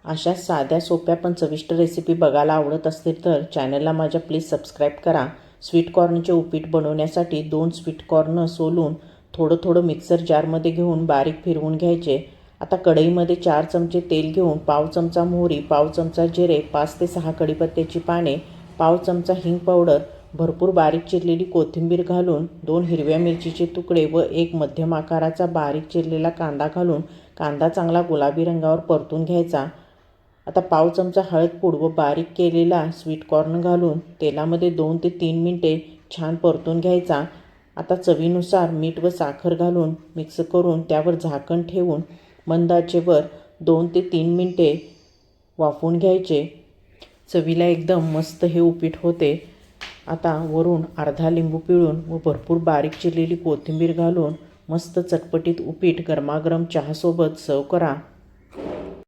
अशा साध्या सोप्या पण चविष्ट रेसिपी बघायला आवडत असतील तर चॅनलला माझ्या प्लीज सबस्क्राईब करा। स्वीट कॉर्नचे उपीट बनवण्यासाठी 2 स्वीट कॉर्न सोलून थोडं थोडं मिक्सर जारमध्ये घेऊन बारीक फिरवून घ्यायचे। आता कढईमध्ये 4 चमचे तेल घेऊन पाव चमचा मोहरी, पाव चमचा जिरे, 5 ते 6 कढीपत्त्याची पाने, पाव चमचा हिंग पावडर, भरपूर बारीक चिरलेली कोथिंबीर घालून 2 हिरव्या मिरचीचे तुकडे व एक मध्यम आकाराचा बारीक चिरलेला कांदा घालून कांदा चांगला गुलाबी रंगावर परतून घ्यायचा। आता पाव चमचा हळद पूड व बारीक केलेला स्वीट कॉर्न घालून तेलामध्ये 2 ते 3 मिनिटे छान परतून घ्यायचा। आता चवीनुसार मीठ व साखर घालून मिक्स करून त्यावर झाकण ठेवून मंद आचेवर 2 ते 3 मिनिटे वाफवून घ्यायचे। चवीला एकदम मस्त हे उपीट होते। आता वरून अर्धा लिंबू पिळून व भरपूर बारीक चिरलेली कोथिंबीर घालून मस्त चटपटीत उपीट गरमागरम चहासोबत सर्व करा।